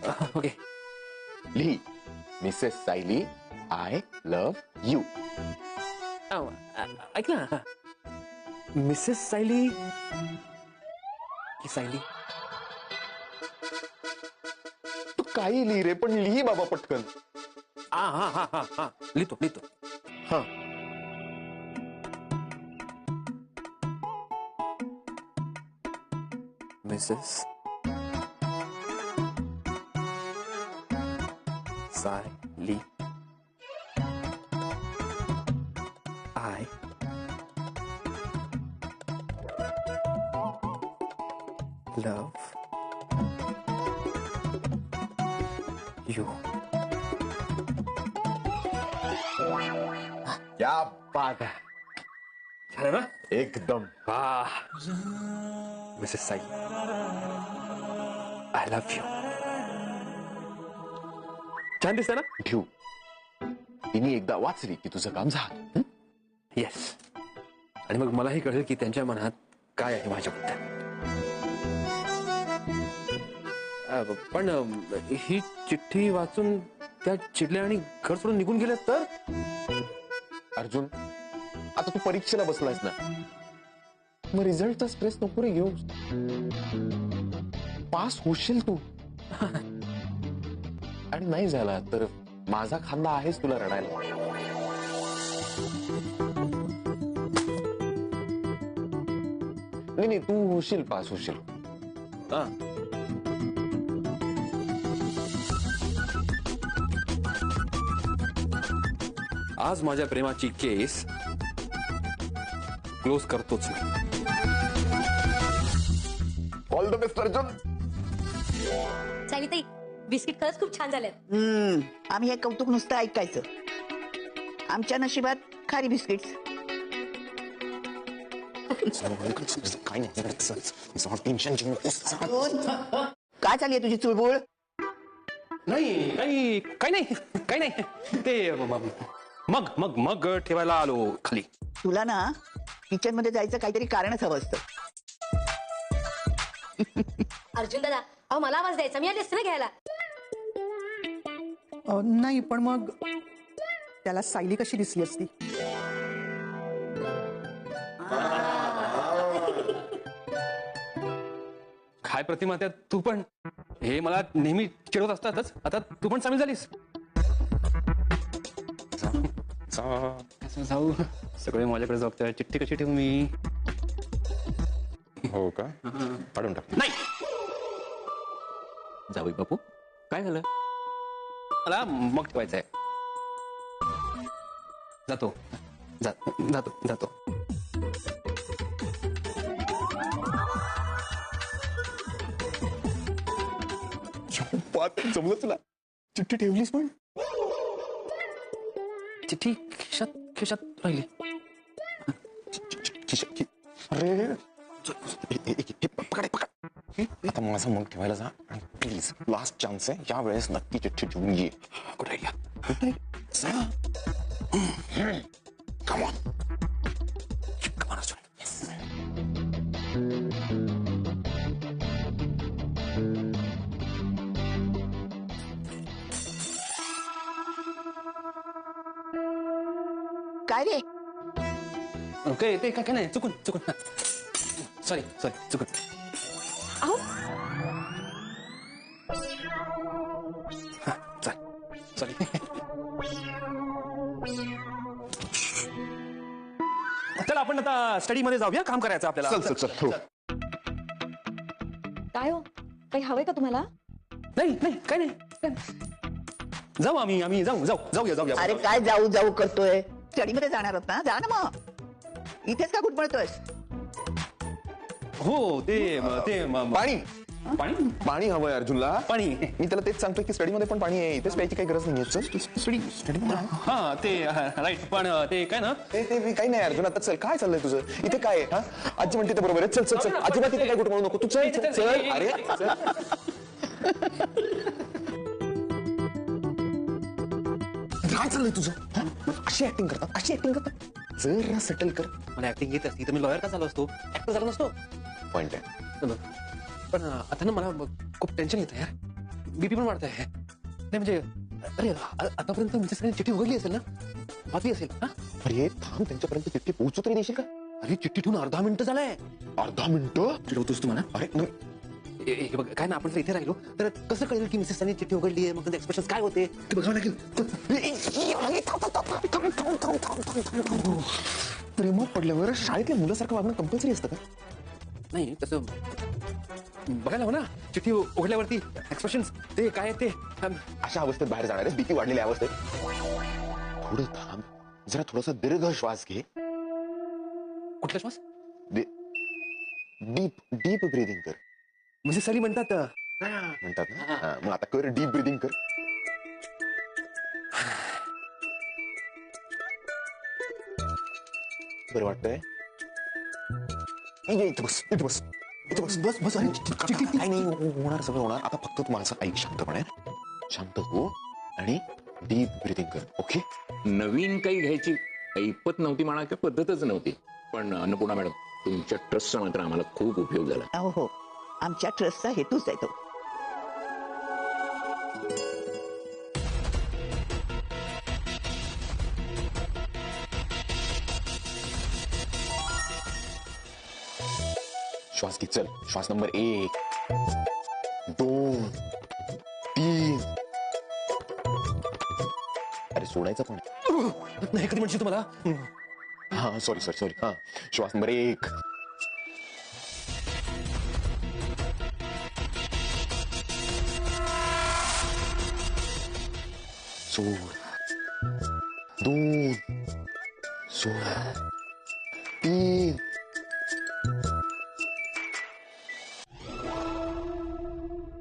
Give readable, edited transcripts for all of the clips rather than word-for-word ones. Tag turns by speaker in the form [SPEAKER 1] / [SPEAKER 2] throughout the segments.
[SPEAKER 1] Okay
[SPEAKER 2] लिही, Mrs Sayali, I love you.
[SPEAKER 1] ऐक ना, मिसेस सायली की सायली?
[SPEAKER 2] तू काही लिही रे, पण लिही बाबा पटकन.
[SPEAKER 1] हा हा हा हा हा, लिहितो लिहितो.
[SPEAKER 2] हा.
[SPEAKER 1] Mrs Sayali, I love you.
[SPEAKER 2] क्या बात है,
[SPEAKER 1] छान आहे ना?
[SPEAKER 2] एकदम.
[SPEAKER 1] Mrs Sayali, I love you. छान दिसतंय ना?
[SPEAKER 2] ठेवू. तिने एकदा वाचली की तुझं काम झालं.
[SPEAKER 1] येस. आणि मग मलाही कळेल की त्यांच्या मनात काय आहे माझ्याबद्दल. पण ही चिठ्ठी वाचून त्या चिडल्या आणि घर सोडून निघून गेल्या तर?
[SPEAKER 2] अर्जुन, आता तू परीक्षेला बसलायस ना, मग रिझल्टचा स्ट्रेस नको रे घेऊ. पास होशील तू. आणि नाही झाला तर माझा खांदा आहेच तुला रडायला. नाही, तू होशील, पास होशील.
[SPEAKER 1] आज माझ्या प्रेमाची केस क्लोज करतोच मी.
[SPEAKER 2] All the best Arjun.
[SPEAKER 3] सायलीताई, बिस्किट खरंच खूप छान झाले.
[SPEAKER 4] आम्ही हे कौतुक नुसतं ऐकायचं. आमच्या नशिबात खारी बिस्किट्स.
[SPEAKER 2] काय नाही, टेन्शन.
[SPEAKER 4] काय चालली तुझी चुळबुळ?
[SPEAKER 1] नाही काही नाही. ते मग ठेवायला आलो खाली.
[SPEAKER 4] तुला ना किचन मध्ये जायचं काहीतरी कारणच हवं असतं.
[SPEAKER 3] अर्जुन दादा, अहो मला आवाज द्यायचा, मी आली असते ना घ्यायला.
[SPEAKER 5] नाही, पण मग त्याला सायली कशी दिसली असती?
[SPEAKER 1] काय प्रतिमा, त्यात तू पण. हे मला नेहमी चिडवत असतातच, आता तू पण सामील झालीस. कसं जाऊ, सगळे माझ्याकडे जगताय. चिठ्ठी कशी ठेवू मी?
[SPEAKER 2] हो का? काढून टाक.
[SPEAKER 1] नाही जाऊ बापू, काय झालं? मला मग ठेवायचंय. जातो.
[SPEAKER 2] जमलं तुला. चिठ्ठी ठेवलीस पण?
[SPEAKER 1] चिठ्ठी खिशात राहिली.
[SPEAKER 2] अरे पकड. आता माझा मग ठेवायला जा आणि प्लीज लास्ट चान्स आहे, या वेळेस नक्की चिठ्ठी ठेवून ये.
[SPEAKER 1] कुठे या?
[SPEAKER 2] Come on.
[SPEAKER 4] काय रे?
[SPEAKER 1] ओके, ते काय नाही, चुकून. सॉरी चुकून. सॉरी. चला आपण आता स्टडी मध्ये जाऊया, काम करायचं आपल्याला.
[SPEAKER 2] चल.
[SPEAKER 3] काय हो, काही हवंय का तुम्हाला?
[SPEAKER 1] नाही काय नाही. जाऊ आम्ही जाऊया.
[SPEAKER 4] अरे काय जाऊ करतोय? स्टडी मध्ये जाणार होत ना, जा ना मग. इथेच का कुठमळतोयस?
[SPEAKER 1] हो ते
[SPEAKER 2] पाणी हवंय अर्जुनला.
[SPEAKER 1] पाणी.
[SPEAKER 2] मी त्याला तेच सांगतोय की स्टडी मध्ये पण पाणी आहे, इथेच प्यायची काही गरज नाहीये. स्टडी
[SPEAKER 1] हा ते राईट. पण ते काय ना,
[SPEAKER 2] ते काही नाही अर्जुन. आता चल, काय चाललंय तुझं इथे? काय आहे? आजी म्हणते बरोबर आहे. चल. अजिबात इथे काय कुठं म्हणू नको. तू चल. अरे काय चाललंय तुझं? अशी ऍक्टिंग करतात. जरा सेटल कर.
[SPEAKER 1] मला ऍक्टिंग येत असती तर मी लॉयर का झालो असतो, ऍक्टर झालो नसतो.
[SPEAKER 2] पॉइंट आहे.
[SPEAKER 1] पण आता ना मला खूप टेन्शन येतं यार. बीपी पण वाढत आहे. नाही म्हणजे अरे आतापर्यंत मिसेस चिठ्ठी उघडली असेल ना, वाचली असेल ना.
[SPEAKER 2] अरे थांब, त्यांच्यापर्यंत चिठ्ठी पोहोचू तरी देशील का?
[SPEAKER 1] अरे चिठ्ठी ठेवून अर्धा मिनिट झालाय.
[SPEAKER 2] अर्धा मिनिटं
[SPEAKER 1] चिडवतोस तुम्हाला.
[SPEAKER 2] अरे
[SPEAKER 1] हे बघ काय ना, आपण जर इथे राहिलो तर कसं कळेल की मिसेस चिठ्ठी उघडली आहे, मग त्यांचे एक्सप्रेशन काय होते ते बघावं लागेल.
[SPEAKER 2] प्रेमात पडल्यावर शाळेतल्या मुलासारखं वागणं कंपल्सरी असतं का?
[SPEAKER 1] नाही तसं बघायला हवं ना, चिठ्ठी उघडल्यावरती एक्सप्रेशन ते काय ते.
[SPEAKER 2] अशा अवस्थेत बाहेर जाणार आहेस, बीपी वाढलेल्या अवस्थेत? थोडं थांब, जरा थोडासा दीर्घ श्वास घे.
[SPEAKER 1] कुठला श्वास?
[SPEAKER 2] डीप डीप ब्रीदिंग कर.
[SPEAKER 1] मिसेस सली म्हणतात
[SPEAKER 2] म्हणतात ना. हा, मग आता कर, डीप ब्रीदिंग कर. बरं वाटतंय? इथे बस, इथे बस, इथे बस.
[SPEAKER 1] बस बस. अरे
[SPEAKER 2] काय नाही होणार, सगळं होणार. आता फक्त तू माझं ऐक शांतपणे. शांत हो आणि डीप ब्रीदिंग कर. ओके?
[SPEAKER 6] नवीन काही घ्यायची ऐपत नव्हती म्हणा किंवा पद्धतच नव्हती, पण अन्नपूर्णा मॅडम तुमच्या ट्रस्टचा मात्र आम्हाला खूप उपयोग झाला.
[SPEAKER 4] हो, आमच्या ट्रस्टचा हेतूच आहे तो.
[SPEAKER 2] श्वास घे. चल, श्वास नंबर 1 2 3. अरे सोडायचं पण.
[SPEAKER 1] नाही कधी म्हणशील तुम्हाला.
[SPEAKER 2] हा सॉरी. हा, श्वास नंबर 1 सोड. 2 सोड. 3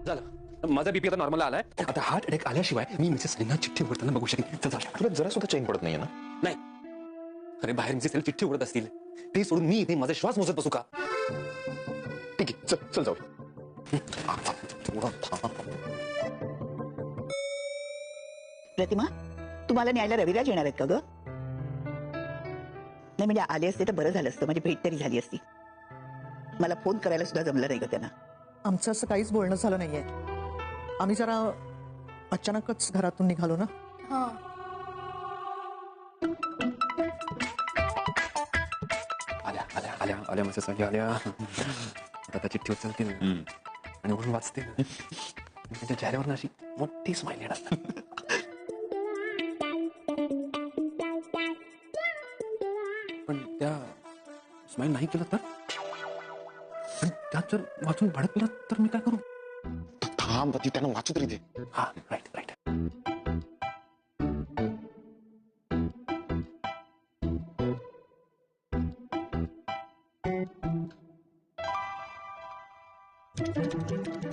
[SPEAKER 1] झालं. माझा बीपी आता नॉर्मल आलाय. आता हार्ट अटॅक आल्याशिवाय मी मिसेस सलींना चिठ्ठी उघडताना बघू शकेन. चल जाऊया.
[SPEAKER 2] तुला जरा सुद्धा चैन पडत नाहीये ना?
[SPEAKER 1] नाही. अरे बाहेर मिसेस सली चिठ्ठी उघडत असतील, ते सोडून मी इथे माझा श्वास मोजत बसू का?
[SPEAKER 2] ठीक आहे, चल चल जाऊ. थोडा थांब.
[SPEAKER 4] प्रतिमा, तुम्हाला न्यायला रविराज येणार आहेत का ग? नाही म्हणजे आले असते तर बरं झालं असतं, माझी भेट तरी झाली असती. मला फोन करायला सुद्धा जमलं नाही ग त्यांना.
[SPEAKER 5] आमचं असं काहीच बोलणं झालं नाहीये. आम्ही जरा अचानकच घरातून निघालो ना.
[SPEAKER 1] आल्या आल्या आल्या आल्या मिसेस सली आल्या. आता चिठ्ठी उचलते आणि उघडून वाचते. त्यांच्या चेहऱ्यावर अशी मोठी स्माइल येणार. पण त्या स्माइल नाही केलं तर, आणि त्यात जर वाचून भडकलं तर मी काय करू?
[SPEAKER 2] थांब, ती त्यांना वाचू तरी दे.
[SPEAKER 1] हा राईट राईट.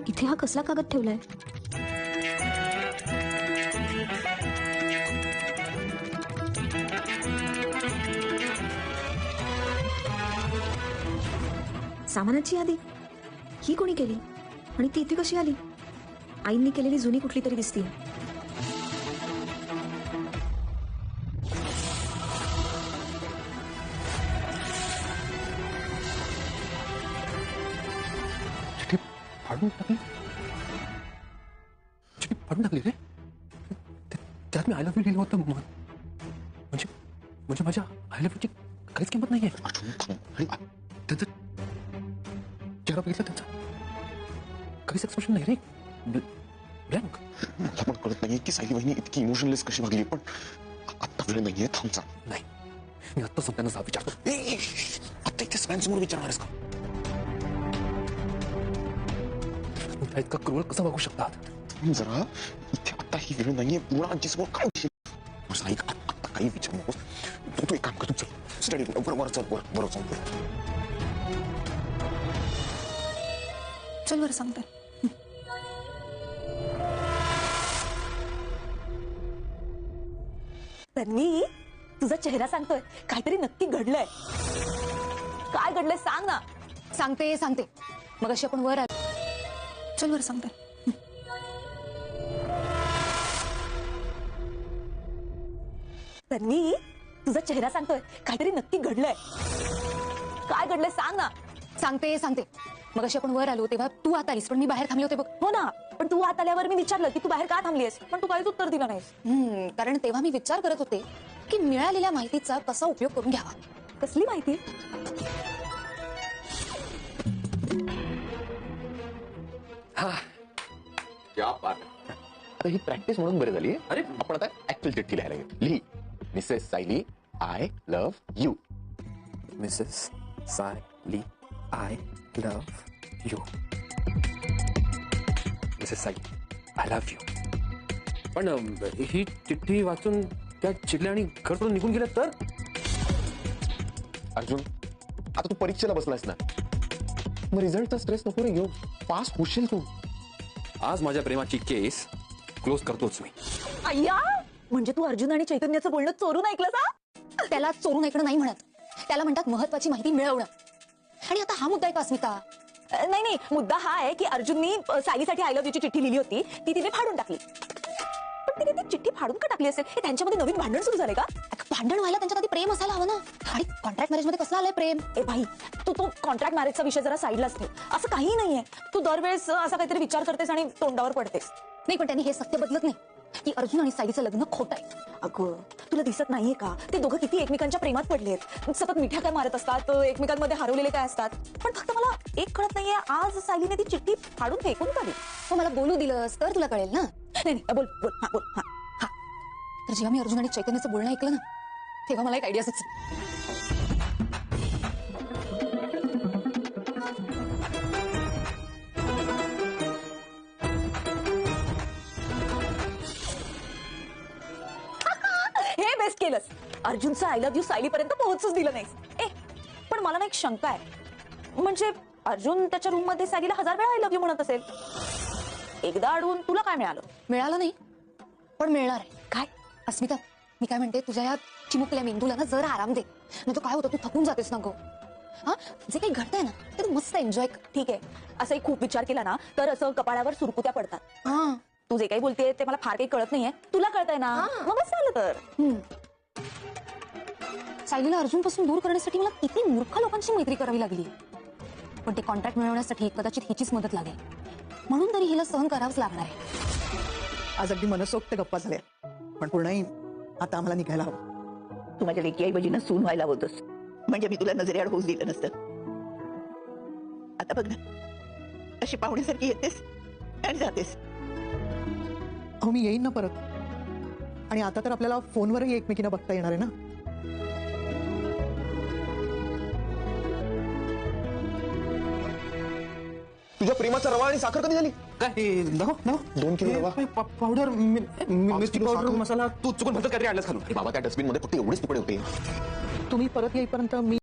[SPEAKER 3] इथे हा कसला कागद ठेवलाय? सामानाची यादी ही कोणी केली आणि ती इथे कशी आली? आईंनी केलेली जुनी कुठली तरी दिसते.
[SPEAKER 1] चिठ्ठी फाडून टाकली. चिठ्ठी फाडून टाकली रे. त्यात मी आय लव्ह यू लिहिलं होतं. म्हणजे म्हणजे माझ्या आय लव्ह यूची काहीच किंमत नाहीये. त्यांचं चेहरा बघितला, त्यांचा काहीच एक्सप्रेशन नाही रे. ब्लँक.
[SPEAKER 2] मला पण कळत नाहीये की सायली बहिणी इतकी इमोशनलेस कशी वागली, पण आता वेळ नाहीये. थांब जा.
[SPEAKER 1] नाही, मी आत्ता संपल्यानं जा विचारतो.
[SPEAKER 2] आता इथे सगळ्यांसमोर विचारणारस का?
[SPEAKER 1] इतका क्रूर कसा वागू शकतात?
[SPEAKER 2] थांब जरा, इथे आता ही वेळ नाहीये. पूर्ण आजीसमोर काय विषय? माझं ऐक, आता काही विचार नकोस. तू एक काम कर, तू चल स्टडी बरोबर चल. बरोबर चल.
[SPEAKER 3] चल बरं सांगते.
[SPEAKER 7] तन्वी, तुझा चेहरा सांगतोय काहीतरी नक्की घडलंय. काय घडलंय सांग ना.
[SPEAKER 3] सांगते सांगते. मग अशी आपण वर आलो. चल बरं सांगते.
[SPEAKER 7] तन्वी, तुझा चेहरा सांगतोय काहीतरी नक्की घडलंय. काय घडलंय सांग ना.
[SPEAKER 3] सांगते सांगते. मग अशी आपण वर आलो तेव्हा तू आत आलीस, पण मी बाहेर थांबले होते बघ.
[SPEAKER 7] हो ना, पण तू आत आल्यावर मी विचारलं की तू बाहेर का थांबलीस, पण तू काहीच उत्तर दिलं नाहीस.
[SPEAKER 8] कारण तेव्हा मी विचार करत होते की मिळालेल्या माहितीचा कसा उपयोग करून घ्यावा.
[SPEAKER 7] कसली माहिती?
[SPEAKER 6] क्या बात आहे. आता ही प्रॅक्टिस म्हणून बरी झाली. अरे आपण आता ऍक्च्युअल चिठ्ठी लिहायला घेऊ. लिही, Mrs Sayali, I love you.
[SPEAKER 1] Mrs Sayali, I love you. Mrs Sayali, I love you. पण ही चिठ्ठी वाचून त्या चिडल्या आणि घर सोडून निघून गेल्या तर?
[SPEAKER 2] अर्जुन, आता तू परीक्षेला बसलास ना, मग रिझल्टचा स्ट्रेस नको रे घेऊ. पास होशील तू.
[SPEAKER 1] आज माझ्या प्रेमाची केस क्लोज करतोच मी.
[SPEAKER 7] अय्या, म्हणजे तू अर्जुन आणि चैतन्याचं बोलणं चोरून ऐकलंस हा?
[SPEAKER 8] त्याला चोरून ऐकणं नाही म्हणत, त्याला म्हणतात महत्वाची माहिती मिळवणं. आणि आता हा मुद्दा आहे का अस्मिता?
[SPEAKER 7] नाही नाही, मुद्दा हा आहे की अर्जुननी सायलीसाठी आय लव्ह यूची चिठ्ठी लिहिली होती, ती तिने फाडून टाकली. पण तिने ती चिठ्ठी फाडून का टाकली असेल? हे त्यांच्यामध्ये नवीन भांडण सुरू झाले का?
[SPEAKER 8] भांडण व्हायला त्यांच्यात आधी प्रेम असायला हवं ना. आणि कॉन्ट्रॅक्ट मॅरेज मध्ये कसं आलंय प्रेम?
[SPEAKER 7] ए भाई, तू तो कॉन्ट्रॅक्ट मॅरेजचा विषय जरा साईडलाच ठेव. असं काही नाहीये. तू दरवेळेस असा काहीतरी विचार करतेस आणि तोंडावर पडतेस.
[SPEAKER 8] नाही, पण त्यांनी हे सत्य बदलत नाही की अर्जुन आणि सायलीचं लग्न खोटं आहे.
[SPEAKER 7] अगं, तुला दिसत नाहीये का ते दोघं किती एकमेकांच्या प्रेमात पडलेत. सतत मिठ्या काय मारत असतात, एकमेकांमध्ये हरवलेले काय असतात. पण फक्त मला एक कळत नाहीये, आज सायलीने ती चिठ्ठी फाडून फेकून का दिली?
[SPEAKER 8] मग मला बोलू दिलंस तर तुला कळेल ना.
[SPEAKER 7] नाही नाही, बोल बोल, हा बोल, हा.
[SPEAKER 8] तर जेव्हा मी अर्जुन आणि चैतन्याचं बोलणं ऐकलं ना, तेव्हा मला एक आयडिया सुचली.
[SPEAKER 7] हे बेस्ट केलंस. अर्जुनचं आय लव्ह यू सायलीपर्यंत पोहोचूच दिलं नाहीस. ए, पण मला ना एक शंका आहे. म्हणजे अर्जुन त्याच्या रूम मध्ये सायलीला 1000 वेळा आय लव्ह यू म्हणत असेल. एकदा अडवून तुला काय मिळालं?
[SPEAKER 8] मिळालं नाही, पण मिळणार आहे.
[SPEAKER 7] काय?
[SPEAKER 8] अस्मिता, मी काय म्हणते, तुझ्या या चिमुकल्या मेंदूला ना जरा आराम दे. नाही तर काय होतं, तू थकून जातेस ना गो. हा, जे काही घडतंय ना ते तू मस्त एन्जॉय कर.
[SPEAKER 7] ठीक आहे, असंही खूप विचार केला ना तर असं कपाळावर सुरकुत्या पडतात.
[SPEAKER 8] हा,
[SPEAKER 7] तू जे काही बोलतेय ते मला फार काही कळत नाहीये. तुला कळतंय ना, मग बस झालं तर.
[SPEAKER 8] सायलीला अर्जुन पासून दूर करण्यासाठी मला किती मूर्ख लोकांची मैत्री करावी लागली. पण ते कॉन्ट्रॅक्ट मिळवण्यासाठी कदाचित हिचीच मदत लागेल. म्हणून तरी हिला सहन करावंच लागणार आहे.
[SPEAKER 5] आज अगदी मनसोक्त गप्पा झाल्या, पण पूर्णही आता आम्हाला निघायला हवं.
[SPEAKER 4] तू माझ्या लेकी ऐवजी सून व्हायला होतस, म्हणजे मी तुला नजरेआड होऊच दिलं नसतं. आता बघ ना, अशी पाहुण्यासारखी येतेस आणि जातेस.
[SPEAKER 5] अहो, मी येईन ना परत. आणि आता तर आपल्याला फोनवरही एकमेकींना बघता येणार आहे ना.
[SPEAKER 2] तुझ्या प्रेमाचा रवा आणि साखर कधी झाली?
[SPEAKER 1] काय दाखव दाखव.
[SPEAKER 2] 2 किलो रवा,
[SPEAKER 1] पावडर, मिरची
[SPEAKER 2] किलो
[SPEAKER 1] पावडर,
[SPEAKER 2] साखर.
[SPEAKER 1] मसाला. तू चुकून भलतं काहीतरी आणलंस घालून.
[SPEAKER 2] अरे बाबा, त्या डस्टबिन मध्ये फक्त एवढेच तुकडे होते.
[SPEAKER 5] तुम्ही परत येईपर्यंत मी